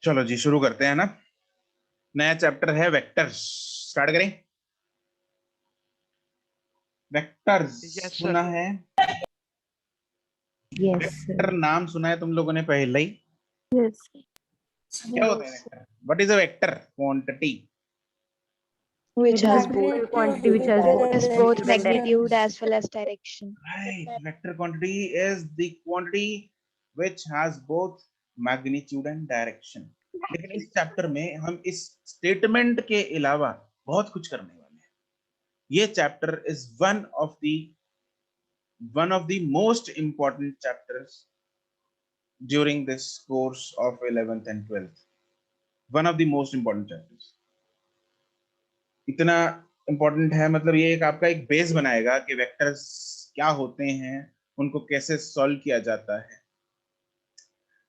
चलो जी शुरू करते हैं ना। नया चैप्टर है वेक्टर्स। स्टार्ट करें। वेक्टर्स Yes, सुना sir. है? Yes, vector sir. नाम सुना है तुम लोगों ने पहले ही? Yes. क्या होता है vector? What is a vector? Quantity Which has both Magnitude, quantity which has both has both magnitude and magnitude as well as direction. Right. Vector quantity is the quantity which has both magnitude and direction. लेकिन इस chapter में हम इस statement के अलावा बहुत कुछ करने वाले हैं। ये chapter is one of the most important chapters during this course of 11th and 12th. One of the most important chapters. इतना important है मतलब ये एक आपका एक बेस बनाएगा कि वेक्टर्स क्या होते हैं, उनको कैसे सॉल्व किया जाता है।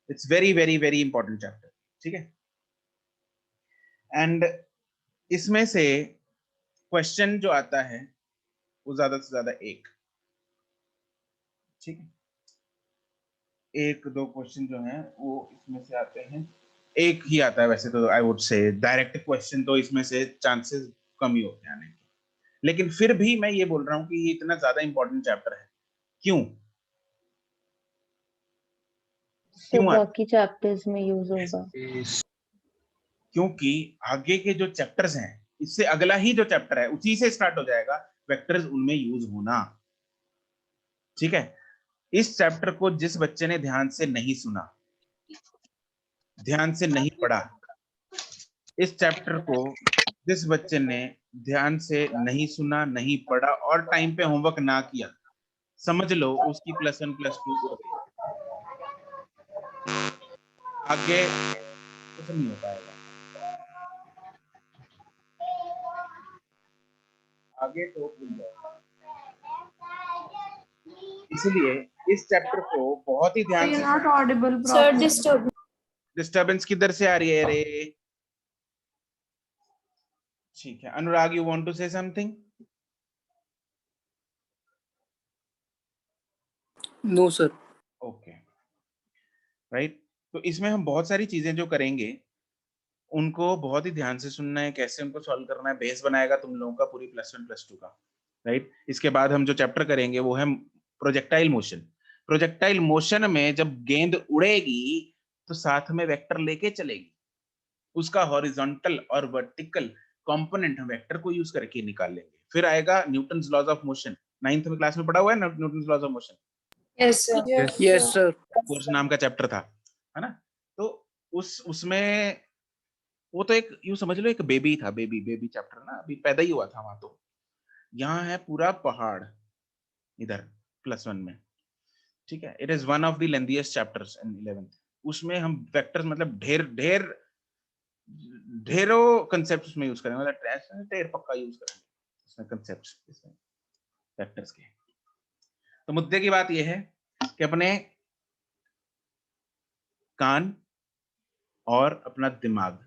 It's very very very important chapter. ठीक है। एंड इसमें से क्वेश्चन जो आता है वो ज्यादा से ज्यादा एक, ठीक है, एक दो क्वेश्चन जो हैं वो इसमें से आते हैं। एक ही आता है वैसे तो, I would say direct question तो इसमें से चांसेस कम ही होते हैं आने के। लेकिन फिर भी मैं ये बोल रहा हूँ कि ये इतना ज्यादा इंपॉर्टेंट चैप्टर है। क्यों? तो बाकी चैप्टर्स में यूज होगा क्योंकि आगे के जो चैप्टर्स हैं इससे अगला ही जो चैप्टर है उसी से स्टार्ट हो जाएगा वेक्टर्स उनमें यूज होना। ठीक है। इस चैप्टर को जिस बच्चे ने ध्यान से नहीं सुना, ध्यान से नहीं पढ़ा, इस चैप्टर को जिस बच्चे ने ध्यान से नहीं सुना, नहीं पढ़ा और टाइम पे होमवर्क ना किया, समझ लो उसकी +1 +2 हो गई। आगे कुछ नहीं हो पाएगा। आगे तो भूल जाओ। इसलिए इस चैप्टर को बहुत ही ध्यान से Not audible Sir, properly. Disturbance किधर से आ रही है रे? ठीक है। Anurag, you want to say something? No, sir. Okay, right. तो इसमें हम बहुत सारी चीजें जो करेंगे उनको बहुत ही ध्यान से सुनना है, कैसे उनको सॉल्व करना है। बेस बनाएगा तुम लोगों का पूरी +1 +2 का, राइट। इसके बाद हम जो चैप्टर करेंगे वो है प्रोजेक्टाइल मोशन। प्रोजेक्टाइल मोशन में जब गेंद उड़ेगी तो साथ में वेक्टर लेके चलेगी। उसका हॉरिजॉन्टल और वर्टिकल कंपोनेंट हम वेक्टर को यूज करके निकाल लेंगे। फिर आएगा Newton's laws of motion. 9th में क्लास में पढ़ा हुआ है Newton's laws of motion. Yes, sir. Yes, sir. Force नाम का चैप्टर था, है ना। तो उसमें वो तो एक यूं समझ लो एक बेबी था, बेबी चैप्टर ना, अभी पैदा ही हुआ था वहां। तो यहाँ है पूरा पहाड़ इधर +1 में। ठीक है। It is one of the lengthiest chapters in 11th। उसमें हम वेक्टर्स मतलब ढेरों कंसेप्ट्स में यूज करेंगे, मतलब ढेर पक्का यूज करेंगे उसमें कंसेप्ट्स इसमें वेक्टर्स के। तो मुद्दे की बात यह है कि अपने कान और अपना दिमाग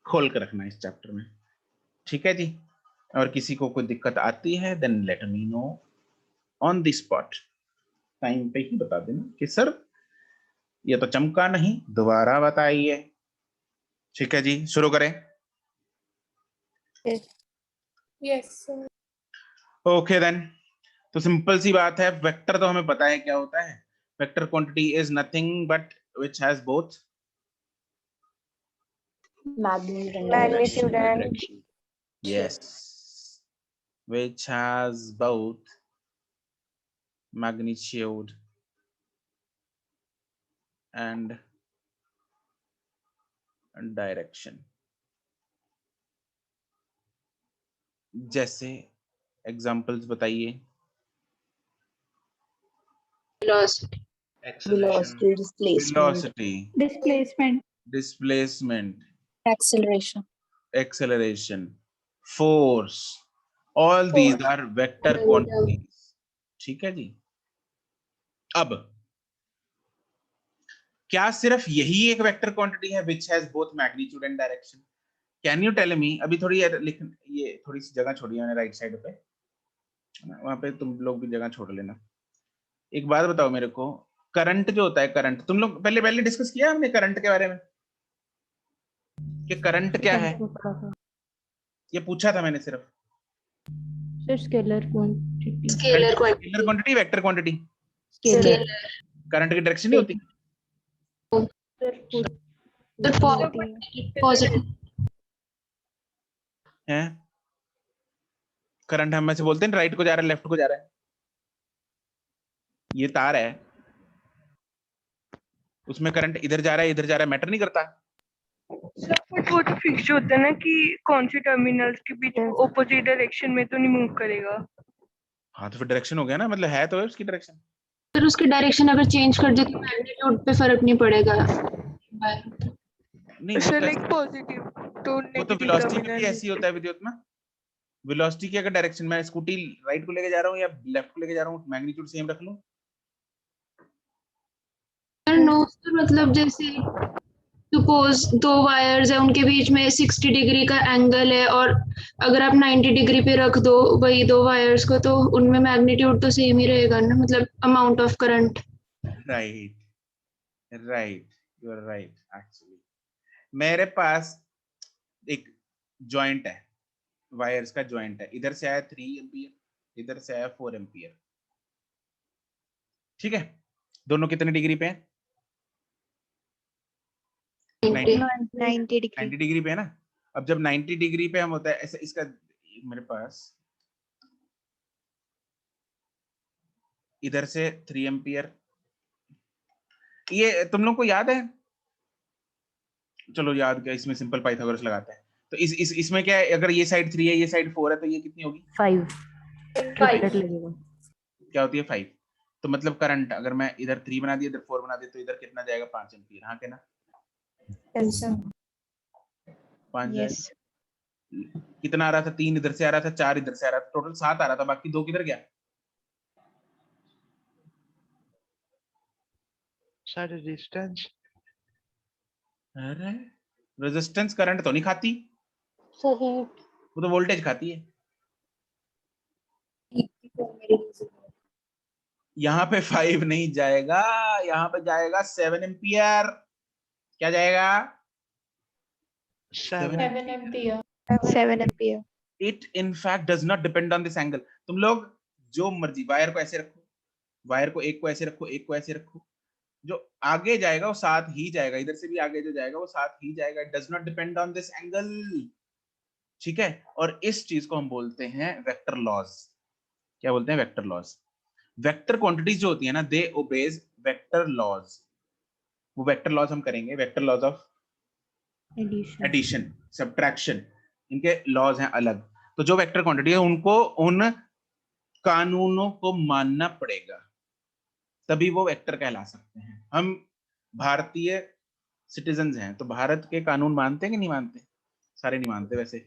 खोल कर रखना है इस चैप्टर में। ठीक है जी। और किसी को कोई दिक्कत आती है then let me know on the spot, time पे ही बता देना कि सर ये तो चमका नहीं, दोबारा बताइए। ठीक है जी, शुरू करें। Yes, sir. Okay then. तो सिंपल सी बात है, वेक्टर तो हमें पता है क्या होता है। Vector quantity is nothing but which has both Magnitude and direction. yes, which has both magnitude and direction. जैसे एग्जांपल्स बताइए। Velocity. Velocity, displacement. Velocity, displacement. Displacement, Acceleration. acceleration, force, all these are vector quantities। ठीक है जी। अब क्या सिर्फ यही एक vector quantity है which has both magnitude and direction? Can you tell me? अभी थोड़ी ये थोड़ी सी जगह छोड़ी मैंने राइट साइड पे, वहां पे तुम लोग भी जगह छोड़ लेना। एक बात बताओ मेरे को, करंट जो होता है, करंट तुम लोग पहले डिस्कस किया हमने करंट के बारे में? कि करंट क्या है, ये पूछा था मैंने सिर्फ। Sir scalar quantity. Scalar scalar quantity, vector quantity, scalar current की डायरेक्शन नहीं होती। positive. है करंट हम में से बोलते हैं राइट को जा रहा है, लेफ्ट को जा रहा है, ये तार है, उसमें करंट इधर जा रहा है इधर जा रहा है, मैटर नहीं करता। बट वो तो फिक्स होता है ना कि कौन सी टर्मिनल्स के बीच ऑपोजिट डायरेक्शन में तो नहीं मूव करेगा। हाँ तो फिर डायरेक्शन हो गया ना, मतलब है तो है उसकी डायरेक्शन। फिर उसकी डायरेक्शन अगर चेंज कर दे तो मैग्नीट्यूड पे फर्क नहीं पड़ेगा। नहीं वो सर तो लाइक पॉजिटिव तो वो तो नेगेटिव वेलोसिटी में भी टर्मिनल। ऐसी होता है विद्युत में। वेलोसिटी की अगर डायरेक्शन मैं स्कूटी राइट को लेके जा रहा हूँ या लेफ्ट को लेके जा रहा हूँ, मैग्नीट्यूड सेम रख लूं। नो सर, मतलब जैसे सपोज दो वायर्स है, उनके बीच में 60 डिग्री का एंगल है, और अगर आप 90 डिग्री पे रख दो वही दो वायर्स को, तो उनमें मैग्नीट्यूड तो सेम ही रहेगा ना, मतलब amount of current. Right right, you are right. Actually मेरे पास एक जॉइंट है, वायर्स का जॉइंट है, इधर से आया 3 एम्पियर, इधर से आया 4 एम्पियर, ठीक है। दोनों कितने डिग्री पे हैं? 90 90 degree. डिग्री पे है ना। अब जब 90 डिग्री पे हम होता है ऐसे, इसका मेरे पास इधर से 3 एम्पियर, ये तुम लोग को याद है? चलो याद क्या, इसमें सिंपल पाइथागोरस लगाते हैं। तो इसमें क्या है, अगर ये साइड 3 है ये साइड 4 है तो ये कितनी होगी? 5 ट्रिपलेट लगेगा। क्या होती है? 5। तो मतलब करंट अगर मैं इधर 3 बना दिया इधर 4 बना दिया तो इधर कितना जाएगा? 5 एम्पियर। हाँ के ना? Yes, sir. 5 Yes. कितना आ रहा था? 3 इधर से आ रहा था, 4 इधर से आ रहा था, टोटल 7 आ रहा था, बाकी 2 किधर गया? Sir resistance. अरे रेजिस्टेंस करंट तो नहीं खाती, सही। वो तो वोल्टेज खाती है। यहाँ पे 5 नहीं जाएगा, यहाँ पे जाएगा 7 एम्पियर। क्या जाएगा? 7 ampere. 7 ampere. It in fact does not depend on this angle. तुम लोग जो मर्जी वायर को ऐसे रखो, वायर को एक को ऐसे रखो, एक को ऐसे रखो, जो आगे जाएगा वो साथ ही जाएगा, इधर से भी आगे जो जाएगा वो साथ ही जाएगा। It does not depend on this angle, ठीक है। और इस चीज को हम बोलते हैं वेक्टर लॉज। क्या बोलते हैं? Vector laws. वेक्टर क्वांटिटीज जो होती है ना, दे ओबेज वेक्टर लॉज। वो वेक्टर लॉज हम करेंगे, vector laws of addition, subtraction, इनके लॉज हैं अलग। तो जो वेक्टर क्वांटिटी है उनको उन कानूनों को मानना पड़ेगा, तभी वो वेक्टर कहला सकते हैं। हम भारतीय सिटीजन्स हैं तो भारत के कानून मानते हैं कि नहीं मानते? सारे नहीं मानते। वैसे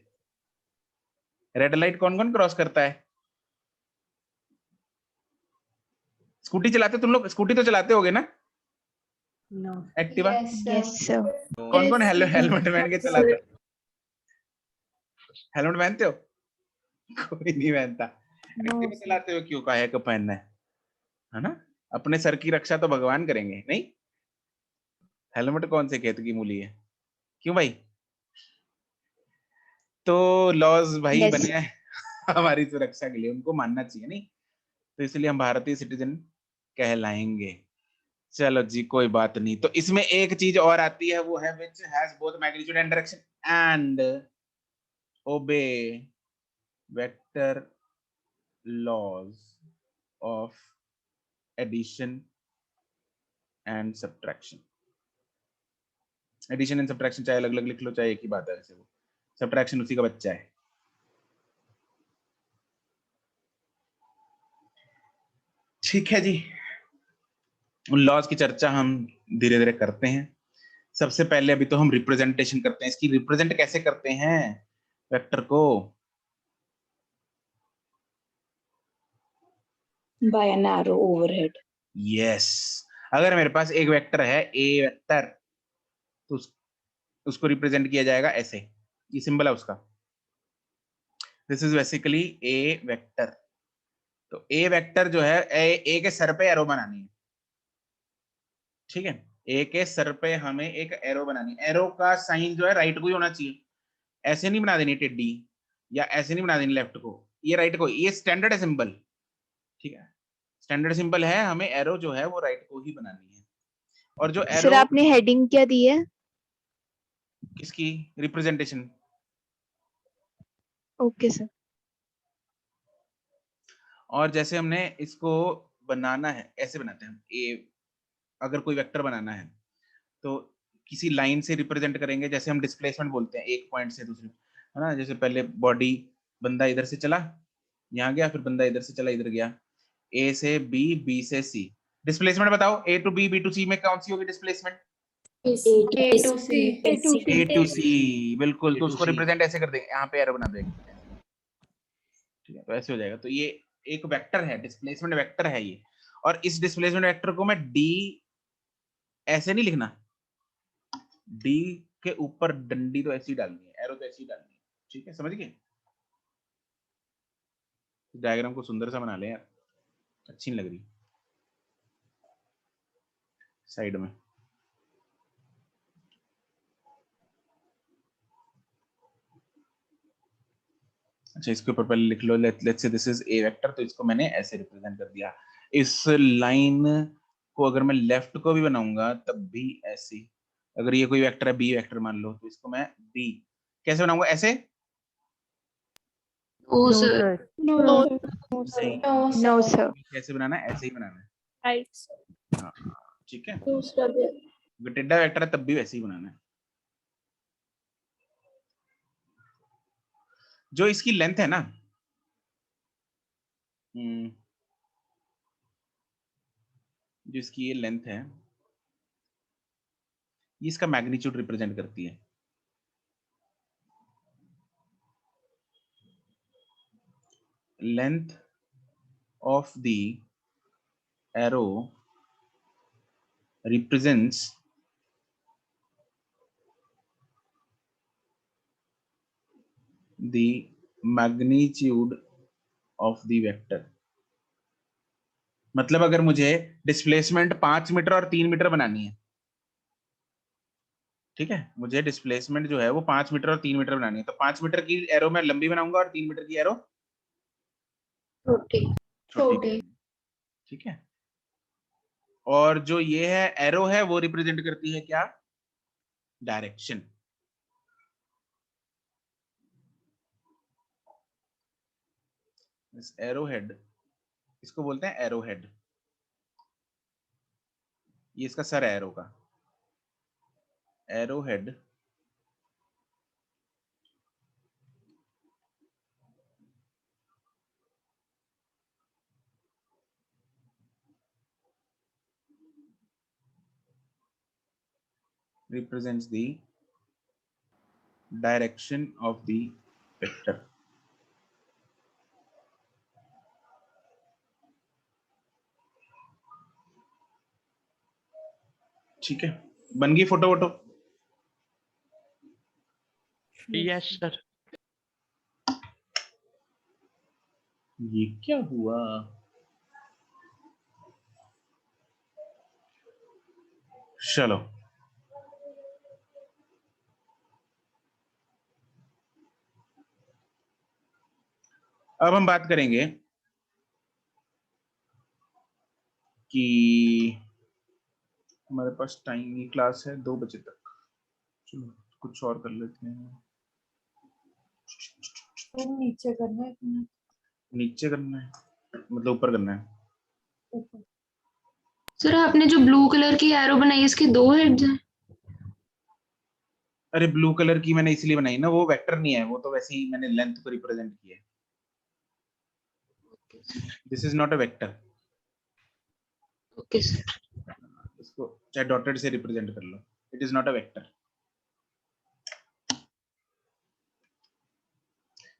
रेड लाइट कौन कौन क्रॉस करता है? स्कूटी चलाते तुम लोग? स्कूटी तो चलाते होगे ना? एक्टिवा? Yes, sir. कौन कौन हेलमेट पहन के चलाता है? हेलमेट पहनते हो? कोई नहीं पहनता। एक्टिवा चलाते हो क्यों? काहे को पहनना है ना? अपने सर की रक्षा तो भगवान करेंगे, नहीं? हेलमेट कौन से खेत की मूली है? क्यों भाई? तो लॉज भाई Yes. बने हैं हमारी सुरक्षा के लिए, उनको मानना चाहिए, नहीं? तो इसलिए हम भारतीय सिटीजन कहलाएंगे। चलो जी, कोई बात नहीं। तो इसमें एक चीज और आती है, वो है which has both magnitude and direction and obey vector laws of addition and subtraction। Addition and subtraction चाहे अलग अलग लिख लो चाहे एक ही बात है, वैसे वो सब्ट्रैक्शन उसी का बच्चा है। ठीक है जी, उन लॉज की चर्चा हम धीरे धीरे करते हैं। सबसे पहले अभी तो हम रिप्रेजेंटेशन करते हैं, इसकी रिप्रेजेंट कैसे करते हैं वेक्टर को? By an arrow overhead. Yes, अगर मेरे पास एक वेक्टर है ए वेक्टर, तो उसको रिप्रेजेंट किया जाएगा ऐसे, ये सिंबल है उसका। This is basically A vector. तो ए वेक्टर जो है ए के सर पे एरो बनानी है, ठीक है। ए के सर पे हमें एक एरो बनानी, एरो का साइन जो है राइट को ही होना चाहिए, ऐसे नहीं बना देनी टेढ़ी, या ऐसे नहीं बना देनी लेफ्ट को, ये राइट को, ये स्टैंडर्ड है सिंबल, ठीक है, स्टैंडर्ड सिंबल है, हमें एरो जो है वो राइट को ही बनानी है। और जो सर एरो आपने हेडिंग क्या दी है? किसकी रिप्रेजेंटेशन, ओके सर। और जैसे हमने इसको बनाना है, ऐसे बनाते हैं हम, ए अगर कोई वेक्टर बनाना है तो किसी लाइन से रिप्रेजेंट करेंगे, जैसे हम डिस्प्लेसमेंट बोलते हैं एक पॉइंट से दूसरे, है ना, जैसे पहले बॉडी, बंदा इधर से चला यहाँ गया, फिर बंदा इधर से चला इधर गया, ए से बी, बी से सी, डिस्प्लेसमेंट बताओ A to B, B to C में कौन सी होगी displacement, A to C. A to C, बिल्कुल, तो उसको रिप्रेजेंट ऐसे कर देंगे, यहाँ पे एरो बना देंगे, ठीक है, तो ऐसे हो जाएगा। तो ये एक वेक्टर है, डिस्प्लेसमेंट वेक्टर है ये, और इस डिस्प्लेसमेंट वेक्टर को मैं डी ऐसे नहीं लिखना, डी के ऊपर डंडी तो ऐसी डालनी है, एरो तो ऐसी डालनी है, ठीक है, समझ गए। डायग्राम को सुंदर सा बना ले यार, अच्छी नहीं लग रही साइड में। अच्छा, इसके ऊपर पहले लिख लो, let's say this is a vector, तो इसको मैंने ऐसे रिप्रेजेंट कर दिया। इस लाइन को अगर मैं लेफ्ट को भी बनाऊंगा तब भी ऐसे, अगर ये कोई वेक्टर है बी वेक्टर मान लो, तो इसको मैं बी कैसे बनाऊंगा, ऐसे No, sir. सही, नो सर। कैसे बनाना है, ऐसे ही बनाना है, राइट। हाँ, ठीक है, दूसरा भी अगर टेढ़ा वेक्टर है तब भी वैसे ही बनाना है। जो इसकी लेंथ है ना, जो इसकी ये लेंथ है, ये इसका मैग्नीट्यूड रिप्रेजेंट करती है, length of the arrow represents the magnitude of the vector। मतलब अगर मुझे डिस्प्लेसमेंट 5 मीटर और 3 मीटर बनानी है, ठीक है, मुझे डिस्प्लेसमेंट जो है वो 5 मीटर और 3 मीटर बनानी है, तो 5 मीटर की एरो मैं लंबी बनाऊंगा और 3 मीटर की एरो छोटी, ठीक है। और जो ये है एरो है वो रिप्रेजेंट करती है क्या, डायरेक्शन। इस एरो हेड, इसको बोलते हैं एरो हेड, ये इसका सर है एरो का, arrow head represents the direction of the vector। ठीक है, बन गई फोटो वोटो, Yes, sir. ये क्या हुआ, चलो अब हम बात करेंगे कि हमारे पास टाइम की क्लास है 2 बजे तक, चलो कुछ और कर लेते हैं। नीचे करना है, नीचे करना है मतलब ऊपर करना है, सर आपने जो ब्लू कलर की एरो बनाई इसके 2 हेड्स हैं। अरे ब्लू कलर की मैंने इसलिए बनाई ना, वो वेक्टर नहीं है, वो तो वैसे ही मैंने लेंथ को रिप्रेजेंट किया है, this is not a vector, okay sir. इसको चाहे डॉटेड से रिप्रेजेंट कर लो, it is not a vector.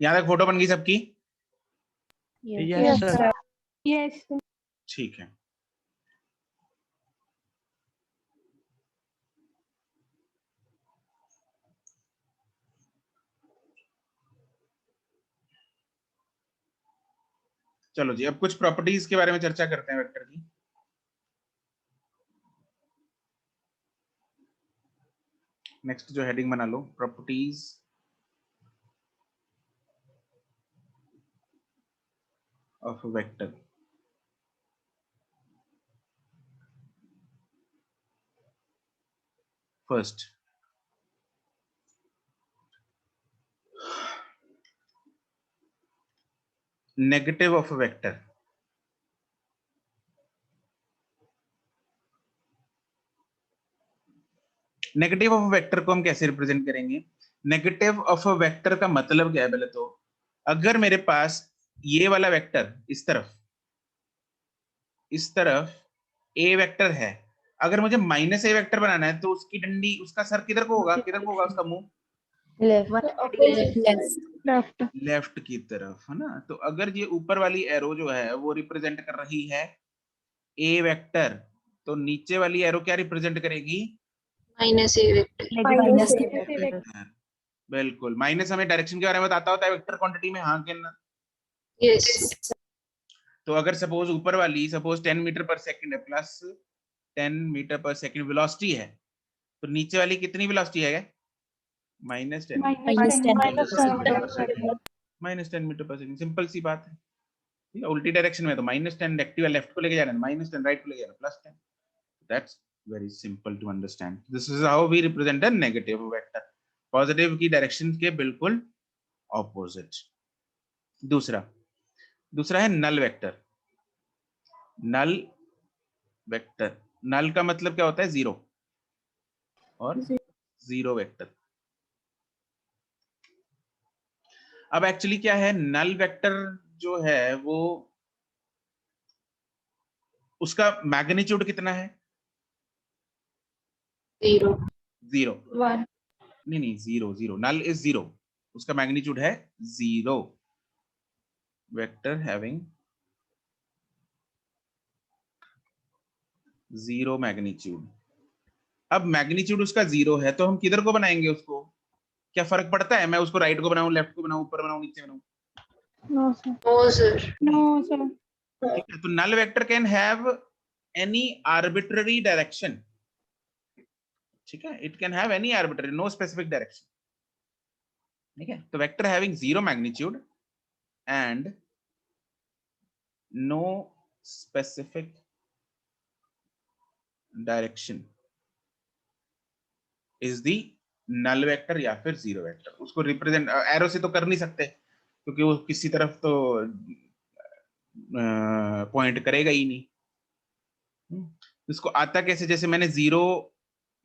यहां तक फोटो बन गई सबकी, Yes, sir. यस ठीक है। चलो जी, अब कुछ प्रॉपर्टीज के बारे में चर्चा करते हैं वेक्टर की। नेक्स्ट जो हेडिंग बना लो, properties of vector. First, negative of vector. Negative of vector को हम कैसे रिप्रेजेंट करेंगे? नेगेटिव ऑफ वेक्टर का मतलब क्या है? पहले तो अगर मेरे पास ये वाला वेक्टर इस तरफ ए वेक्टर है, अगर मुझे माइनस ए वेक्टर बनाना है तो उसकी डंडी, उसका सर किधर को होगा, उसका मुंह लेफ्ट। लेफ्ट की तरफ, है ना? तो अगर ये ऊपर वाली एरो जो है वो रिप्रेजेंट कर रही है ए वेक्टर, तो नीचे वाली एरो क्या रिप्रेजेंट करेगी? माइनस ए वेक्टर। बिल्कुल, माइनस हमें डायरेक्शन के बारे में बताता होता है वेक्टर क्वांटिटी में, हाँ कि ना? यस। तो अगर सपोज ऊपर वाली 10 मीटर पर सेकंड है प्लस 10 मीटर पर सेकंड वेलोसिटी है, तो नीचे वाली कितनी वेलोसिटी है? -10 -10 मीटर पर सेकंड। सिंपल सी बात है, ठीक है? उल्टी डायरेक्शन में तो -10 एक्टिव लेफ्ट को लेके जाना है, -10 राइट को लेके जाना +10। That's very simple to understand. This is how we represent a negative vector, positive की डायरेक्शन के बिल्कुल ऑपोजिट। दूसरा है नल वेक्टर। नल वेक्टर, नल का मतलब क्या होता है? जीरो, और जीरो वेक्टर। अब एक्चुअली क्या है, नल वेक्टर जो है वो, उसका मैग्नीट्यूड कितना है? जीरो। नहीं, जीरो। नल इज जीरो, उसका मैग्नीट्यूड है zero. Vector having zero magnitude. अब मैग्नीट्यूड उसका जीरो है तो हम किधर को बनाएंगे उसको? क्या फर्क पड़ता है मैं उसको राइट को बनाऊं, लेफ्ट को बनाऊं, ऊपर बनाऊं, नीचे बनाऊं? No sir. ठीक है, तो null vector can have any arbitrary direction. ठीक है, it can have any arbitrary, no specific direction. ठीक है, तो vector having zero magnitude and no specific direction is the null vector या फिर जीरो वेक्टर। उसको रिप्रेजेंट एरो से तो कर नहीं सकते, क्योंकि वो किसी तरफ तो पॉइंट करेगा ही नहीं। इसको आता कैसे? जैसे मैंने 0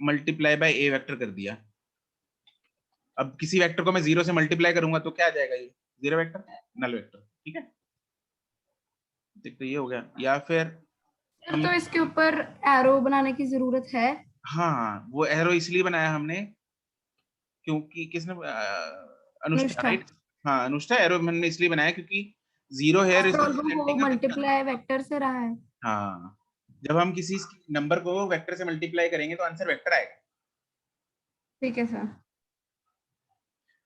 मल्टीप्लाई बाय ए वेक्टर कर दिया। अब किसी वेक्टर को मैं 0 से मल्टीप्लाई करूंगा तो क्या आ जाएगा? ये जीरो वेक्टर, नल वेक्टर। ठीक है, तो ये हो गया। या फिर तो इसके ऊपर एरो बनाने की जरूरत है? हाँ, वो एरो इसलिए बनाया हमने क्योंकि किसने, अनुष्ठा, राइट? हाँ, अनुष्ठा, एरो हमने इसलिए बनाया क्योंकि zero here is representing multiply vector से रहा है। हाँ, जब हम किसी नंबर को वेक्टर से मल्टीप्लाई करेंगे तो आंसर वेक्टर आएगा। ठीक है सर।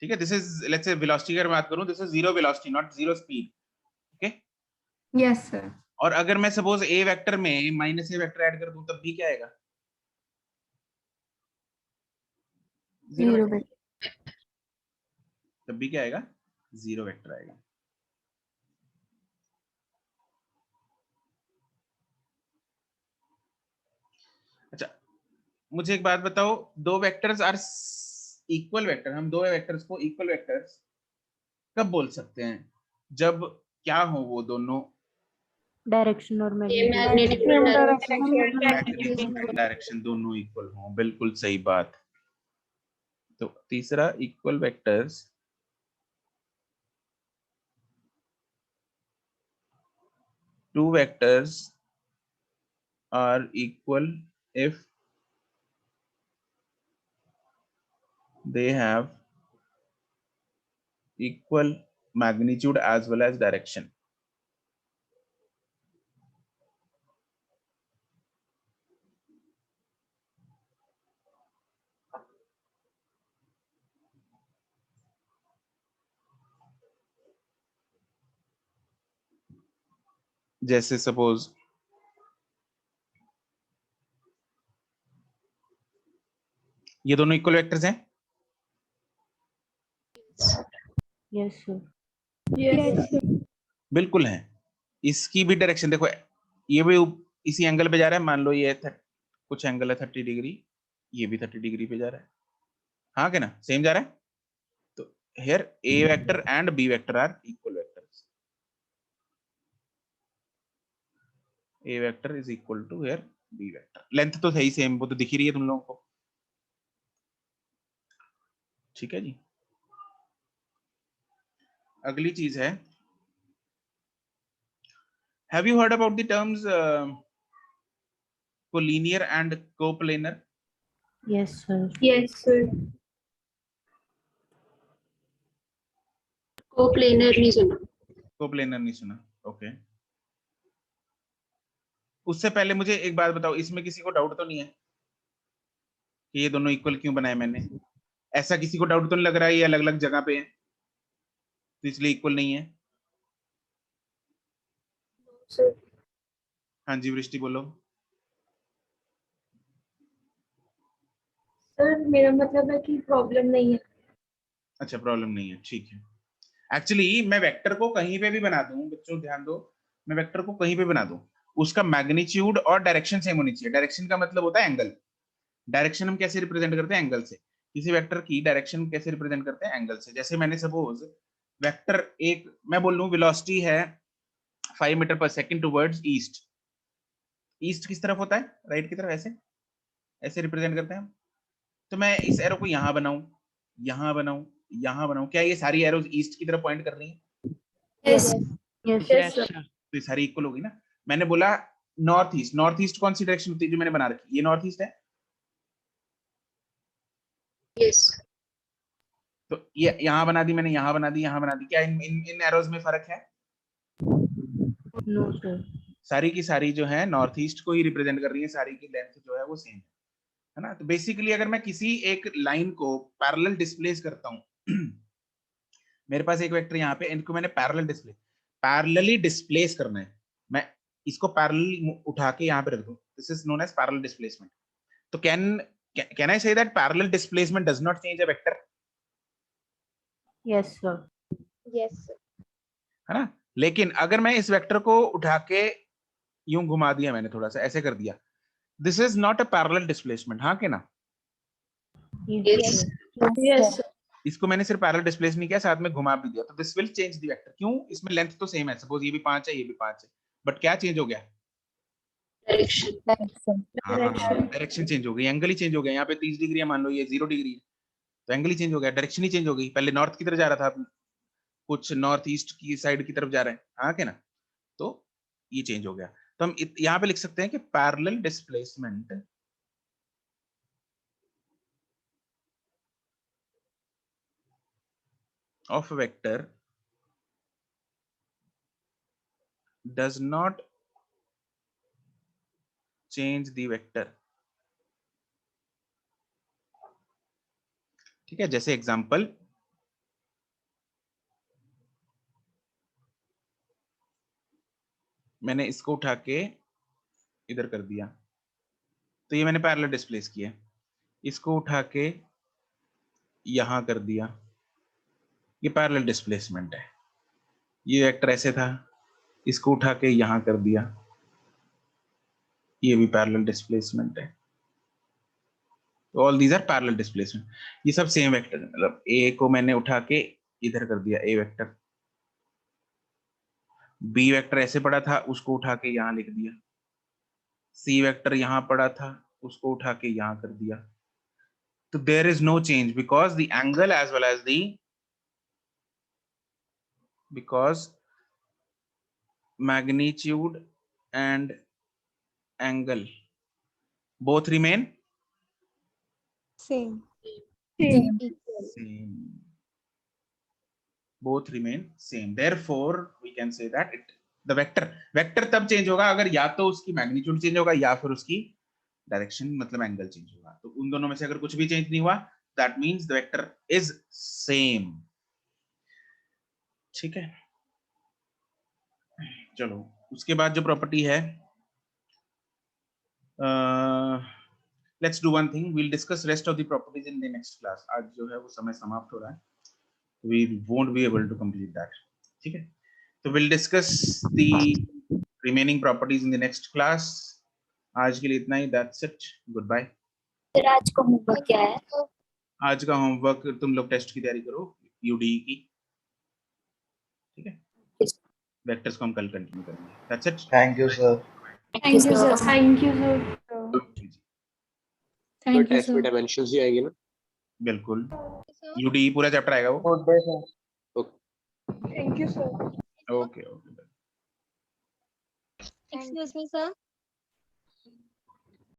ठीक है, this is, let's say velocity की बात करूं, this is zero velocity, not zero speed. Okay, yes sir. और अगर मैं सपोज ए वेक्टर में माइनस ए वेक्टर ऐड कर दूं तब भी क्या आएगा? Zero vector. तब भी क्या आएगा? जीरो वेक्टर आएगा। अच्छा, मुझे एक बात बताओ, दो वेक्टर्स आर इक्वल वेक्टर, हम दो वेक्टर्स को इक्वल वेक्टर्स कब बोल सकते हैं? जब क्या हो वो दोनों? डायरेक्शन और डायरेक्शन दोनों इक्वल हो, बिल्कुल सही बात। तो तीसरा, equal vectors two vectors are equal if they have equal magnitude as well as direction. जैसे सपोज ये दोनों इक्वल वेक्टर्स हैं? Yes, sir. बिल्कुल हैं। इसकी भी डायरेक्शन देखो, ये भी इसी एंगल पे जा रहा है, मान लो ये कुछ एंगल है 30 डिग्री, ये भी 30 डिग्री पे जा रहा है, हाँ क्या ना, सेम जा रहा है। तो here A vector and B vector are equal vectors. A vector is equal to here B vector. Length तो सही सेम, वो तो दिख ही रही है तुम लोगों को, ठीक है जी। अगली चीज है, have you heard about the terms collinear and coplanar? Yes, sir. Yes sir. Coplanar नहीं सुना। कोप्लेनर नहीं सुना, ओके। उससे पहले मुझे एक बात बताओ, इसमें किसी को डाउट तो नहीं है कि ये दोनों इक्वल क्यों बनाए मैंने? ऐसा किसी को डाउट तो नहीं लग रहा है ये अलग अलग जगह पे है तो इसलिए इक्वल नहीं है? सर हाँ जी वृष्टि बोलो। सर मेरा मतलब है कि प्रॉब्लम नहीं है। अच्छा प्रॉब्लम नहीं है, ठीक है। एक्चुअली मैं वेक्टर को कहीं पे भी बना दूं, बच्चों ध्यान दो, मैं वेक्टर को कहीं पे बना दूं, उसका मैग्नीट्यूड और डायरेक्शन सेम होनी चाहिए। डायरेक्शन का मतलब होता है एंगल। डायरेक्शन हम कैसे रिप्रेजेंट करते हैं? एंगल से। किसी वेक्टर की डायरेक्शन कैसे रिप्रेजेंट करते हैं? एंगल से। जैसे मैंने सपोज वेक्टर एक मैं बोल लूं वेलोसिटी है 5 मीटर पर सेकंड टुवर्ड्स ईस्ट। ईस्ट किस तरफ होता है? राइट की तरफ, ऐसे ऐसे रिप्रेजेंट करते हैं हम। तो मैं इस एरो को यहां बनाऊं, यहां बनाऊं, यहां बनाऊं, क्या ये सारी एरोज ईस्ट की तरफ पॉइंट कर रही हैं? Yes Yes. Yes, sir. तो ये सारी इक्वल होगी ना। मैंने बोला नॉर्थ ईस्ट, नॉर्थ ईस्ट कौन सी डायरेक्शन होती है जो मैंने बना रखी? ये नॉर्थ ईस्ट है। यस तो ये यहां बना दी मैंने, यहां बना दी, यहां बना दी, क्या इन एरोज में फर्क है? No, sir. सारी की सारी जो है नॉर्थ ईस्ट को ही रिप्रेजेंट कर रही है, सारी की लेंथ जो है वो सेम है ना। तो बेसिकली अगर मैं किसी एक लाइन को पैरेलल डिस्प्लेस करता हूं मेरे पास एक वेक्टर यहाँ पे, इनको मैंने पैरेलली डिस्प्लेस करना है, मैं इसको पैरेलल उठा के यहाँ पे रख दूं, this is known as parallel displacement. तो can I say that parallel displacement does not change a vector? Yes, sir. Yes है ना। लेकिन अगर मैं इस वेक्टर को उठा के यूं घुमा दिया, मैंने थोड़ा सा ऐसे कर दिया, this is not a parallel displacement, हाँ के ना। Yes, sir. यस इसको मैंने सिर्फ पैरेलल डिस्प्लेस नहीं किया, साथ में घुमा भी दिया, तो this will change the vector. क्यों? इसमें लेंथ तो सेम है, सपोज ये भी 5 है, ये भी 5 है, बट क्या चेंज हो गया? डायरेक्शन। डायरेक्शन चेंज हो गई, एंगल ही चेंज हो गया। यहाँ पे 30 डिग्री है, मान लो ये 0 डिग्री है, तो एंगल ही चेंज हो गया, डायरेक्शन ही चेंज हो गई। पहले नॉर्थ की तरफ जा रहा था, कुछ नॉर्थ ईस्ट की साइड की तरफ जा रहे हैं, हाँ के ना। तो ये चेंज हो गया। तो हम यहाँ पे लिख सकते हैं कि parallel displacement of a vector does not change the vector। ठीक है, जैसे एग्जांपल मैंने इसको उठा के इधर कर दिया, तो ये मैंने पैरेलल डिस्प्लेस किया। इसको उठा के यहां कर दिया, ये पैरेलल डिस्प्लेसमेंट है। ये वेक्टर ऐसे था, इसको उठा के यहां कर दिया, ये भी पैरेलल डिस्प्लेसमेंट है। All these are parallel displacement. ये सब सेम वेक्टर है, मतलब ए को मैंने उठा के इधर कर दिया, ए वेक्टर। बी वेक्टर ऐसे पड़ा था, उसको उठा के यहां लिख दिया। सी वेक्टर यहां पड़ा था, उसको उठा के यहां कर दिया। तो there is no change because the angle as well as the because magnitude and angle both remain same same, both remain same, therefore we can say that the vector तब चेंज होगा अगर या तो उसकी मैग्नीट्यूड चेंज होगा या फिर उसकी डायरेक्शन मतलब एंगल चेंज होगा। तो उन दोनों में से अगर कुछ भी चेंज नहीं हुआ, that means the vector is same. ठीक है, चलो उसके बाद जो प्रॉपर्टी है, let's do one thing, we'll discuss rest of the properties in the next class. आज जो है वो समय समाप्त हो रहा है, we won't be able to complete that. ठीक है, तो we'll discuss the remaining properties in the next class. आज के लिए इतना ही, that's it, goodbye. फिर आज का होमवर्क क्या है? आज का होमवर्क तुम लोग टेस्ट की तैयारी करो, UDE की, ठीक है, वेक्टर्स को हम कल कंटिन्यू करेंगे. That's it. Thank you, sir. Thank you sir. Thank you sir. तो Thank you, टेस्ट में sir. डायमेंशंस ही आएंगे ना? बिल्कुल, UDE पूरा चैप्टर आएगा वो. Good day, sir. Thank you, sir. Okay okay. Excuse me, sir.